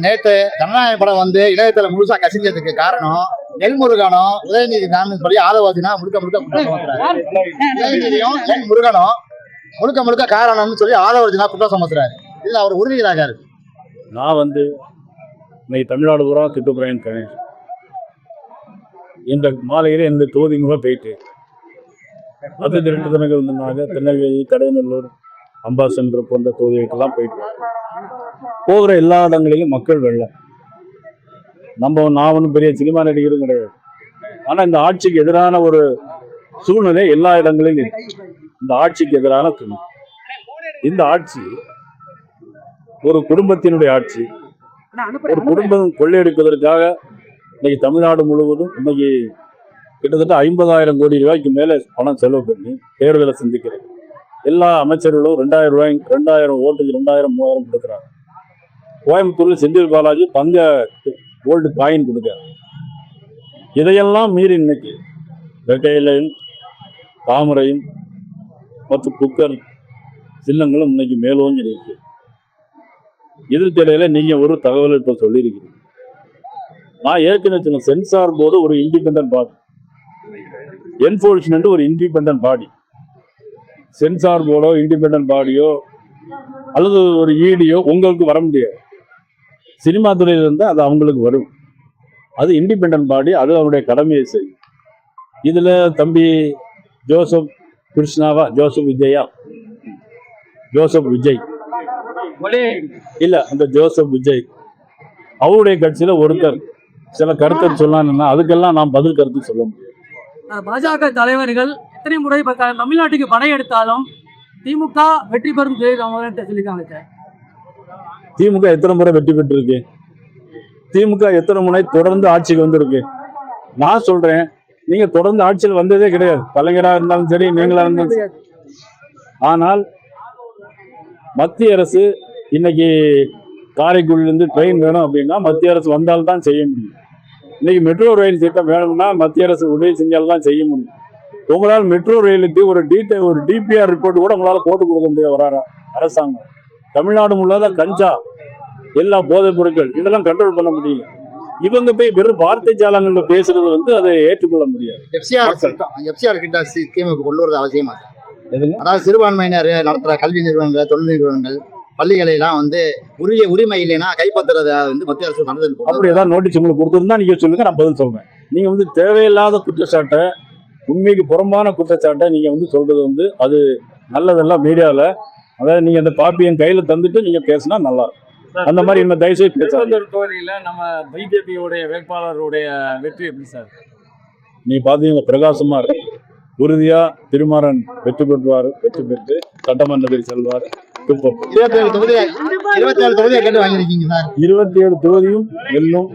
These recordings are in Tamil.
நேற்று ஜனநாயக படம் வந்து இணையத்துல முழுசா கசிஞ்சதுக்கு காரணம் எல்முருகனும் உதயநிதி சொல்லி ஆதரவாதினா முழுக்க குற்றம் சுமத்துறாரு. உதயநிதியும் எல்முருகனும் முழுக்க காரணம்னு சொல்லி ஆதரவாதினா குற்றம் சுமத்துறாரு. இதுல அவர் உறுதியாகாரு. நான் இன்னைக்கு தமிழ்நாடு பூரா திட்டுப்புறேன் கணேஷ். இந்த மாலையில இந்த தொகுதிங்க போயிட்டு 12 தினங்கள் வந்தாங்க. திருநெல்வேலி, கடலூர், அம்பாசங்கர் போன்ற தொகுதிகளுக்கெல்லாம் போயிட்டு போகிற எல்லா இடங்களிலும் மக்கள் வெள்ளம். நான் ஒன்றும் பெரிய சினிமா நடிகரும் கிடையாது. ஆனால் இந்த ஆட்சிக்கு எதிரான ஒரு சூழ்நிலை எல்லா இடங்களிலும் இருக்கு. இந்த ஆட்சிக்கு எதிரான துணி. இந்த ஆட்சி ஒரு குடும்பத்தினுடைய ஆட்சி. ஒரு குடும்பம் கொள்ளையடிப்பதற்காக இன்னைக்கு தமிழ்நாடு முழுவதும் இன்னைக்கு கிட்டத்தட்ட 50,000 கோடி ரூபாய்க்கு மேலே பணம் செலவு பண்ணி தேர்தலை சந்திக்கிறது. எல்லா அமைச்சர்களும் 2,000 ஓட்டுக்கு 2,000, 3,000 கொடுக்குறாங்க. கோயம்புத்தூர்ல செந்தில் பாலாஜி தங்க கோல்டு காயின் கொடுக்குறாரு. இதையெல்லாம் மீறி இன்னைக்கு ரெட்டையிலையும் தாமரையும் மற்றும் குக்கர் சின்னங்களும் இன்னைக்கு மேலோங்கி இருக்கு. இதற்கிடையில நீங்க ஒரு தகவல் இப்ப சொல்லியிருக்கிறீங்க. நான் ஏற்கனவே சொன்ன சென்சார் போர்டு ஒரு இண்டிபெண்டன்ட் பாடி, என்போர்ஸ்மெண்ட் ஒரு இண்டிபெண்டன்ட் பாடி. சென்சார் போர்டோ இண்டிபெண்டன்ட் பாடியோ அல்லது ஒரு ஈடியோ உங்களுக்கு வர முடியாது. சினிமா துறையில் இருந்தால் அது அவங்களுக்கு வரும். அது இண்டிபெண்டன்ட் பாடி, அது அவருடைய கடமையை செய்யும். இதுல தம்பி ஜோசப் கிருஷ்ணாவா, ஜோசப் விஜய் இல்ல, அந்த ஜோசப் விஜய் அவருடைய கட்சியில ஒருத்தர் சில கருத்தை சொன்னாங்கன்னா அதுக்கெல்லாம் நான் பதில் கருத்து சொல்ல முடியும். பாஜக தலைவர்கள் எத்தனை முறை தமிழ்நாட்டுக்கு படையெடுத்தாலும் திமுக வெற்றி பெறும் சொல்லியிருக்காங்க. திமுக எத்தனை முறை வெற்றி பெற்று இருக்கு? திமுக எத்தனை முறை தொடர்ந்து ஆட்சிக்கு வந்திருக்கு? நான் சொல்றேன், நீங்க தொடர்ந்து ஆட்சியில் வந்ததே கிடையாது. கலைஞரா இருந்தாலும் சரி, நீங்களா இருந்தாலும் சரி. ஆனால் மத்திய அரசு இன்னைக்கு காரைக்குடியிலிருந்து ட்ரெயின் வேணும் அப்படின்னா மத்திய அரசு வந்தால்தான் செய்ய முடியும். இன்னைக்கு மெட்ரோ ரயில் திட்டம் வேணும்னா மத்திய அரசு உதவி செஞ்சால்தான் செய்ய முடியும். உங்களால் மெட்ரோ ரயிலுக்கு ஒரு டிபிஆர் ரிப்போர்ட் கூட உங்களால போட்டு கொடுக்க முடியாது அரசாங்கம். தமிழ்நாடு முழுவத கஞ்சா, எல்லா போதைப் பொருட்கள் இதெல்லாம் கண்ட்ரோல் பண்ண முடியல. இவங்க போய் வெறும் வார்த்தை ஜாலங்கள்ல பேசுறது அதை ஏற்றுக்கொள்ள முடியாது. எஃப்சிஆர் கிட்ட ஸ்கீமுக்கு கொண்டு வரது அவசியமா? அதாவது சிறுபான்மையினர் நடத்துற கல்வி நிறுவனங்கள், தொழில் நிறுவனங்கள், பள்ளிகளை எல்லாம் உரிய உரிமை இல்லைன்னா கைப்பற்றுறத மத்திய அரசு நடந்தது. அப்படி ஏதாவது நோட்டீஸ் உங்களுக்கு கொடுத்துருந்தா நீங்க சொல்லுங்க, நான் பதில் சொல்றேன். நீங்க தேவையில்லாத குற்றச்சாட்டை, உண்மைக்கு புறம்பான குற்றச்சாட்டை நீங்க சொல்றது அது நல்லதெல்லாம் மீடியால. அதாவது நீங்க அந்த காப்பியை கையில தந்துட்டு நீங்க பேசினா நல்லா இருக்கும். அந்த மாதிரி என்ன தயவுசெய்து பேசுறது. தொகுதியில நம்ம பிஜேபியோடைய வேட்பாளருடைய வெற்றி எப்படி சார்? நீ பாத்தீங்க பிரகாசமா இருக்கு. உறுதியா திருமாறன் வெற்றி பெற்று சட்டமன்றத்தில் செல்வார். 27 தொகுதியை கேட்டு வாங்கிருக்கீங்க சார். 27 தொகுதியும் வெல்லும்.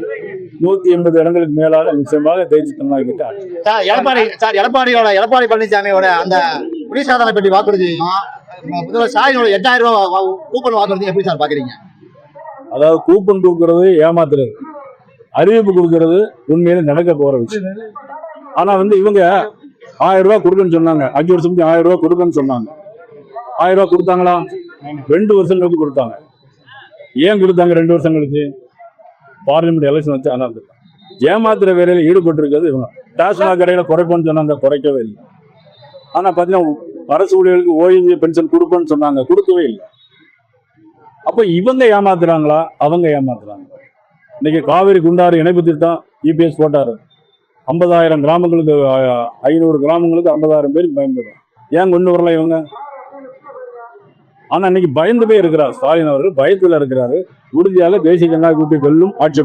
180 இடங்களுக்கு மேலாக நிச்சயமாக ஜெயிச்சு தந்தார். எடப்பாடி பழனிசாமியோட அந்த குடிசாதனை பெட்டி வாக்குறுதி, ஸ்டாலினோட 8,000 ரூபாய் கூப்பன் வாக்குறுதி எப்படி சார் பாக்குறீங்க? அதாவது கூப்பன் கொடுக்கறது ஏமாத்துறது, அறிவிப்பு கொடுக்கறது உண்மையில நடக்க போற விஷயம். ஆனா இவங்க 1000 ரூபாய் கொடுக்குன்னு சொன்னாங்க. 5 வருஷத்துக்கு 1000 ரூபாய் கொடுக்குன்னு சொன்னாங்க. 1000 ரூபாய் கொடுத்தாங்களா? 2 வருஷங்களுக்கு கொடுத்தாங்க. ஏன் கொடுத்தாங்க 2 வருஷங்களுக்கு? பார்லிமெண்ட் எலெக்ஷன் வச்சு. ஆனால் ஏமாத்துற வேலையில் ஈடுபட்டு இருக்கிறது இவங்க. டாஸ்மாக் கடையில குறைப்போன்னு சொன்னாங்க, குறைக்கவே இல்லை. ஆனா பாத்தீங்கன்னா அரசு ஊழியர்களுக்கு ஓய்வூதிய பென்ஷன் கொடுப்பேன்னு சொன்னாங்க, கொடுக்கவே இல்லை. அப்ப இவங்க ஏமாத்துறாங்களா, அவங்க ஏமாத்துறாங்க? இன்னைக்கு காவிரி குண்டாறு இணைப்பு திட்டம் இபிஎஸ் போட்டாரு. 50,000 கிராமங்களுக்கு, 500 கிராமங்களுக்கு 50,000 பேருக்கு பயன்படும். ஏன் கொண்டு வரல இவங்க? ஆனா இன்னைக்கு பயந்து போய் இருக்கிறார் ஸ்டாலின் அவர்கள், பயத்துல இருக்கிறாரு. உறுதியாக தேசிய ஜனநாயக கூட்டணி வெல்லும், ஆட்சி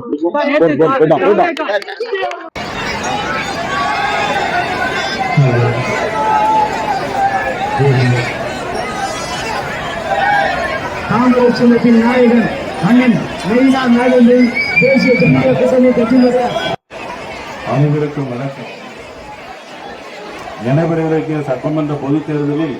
காங்கிரஸ் சின்னத்தின் நாயகன் அண்ணன் தேசிய ஜனநாயக கூட்டணி கட்சியினர் அனைவருக்கும் வணக்கம். நடைபெறவிருக்கிற சட்டமன்ற பொதுத் தேர்தலில்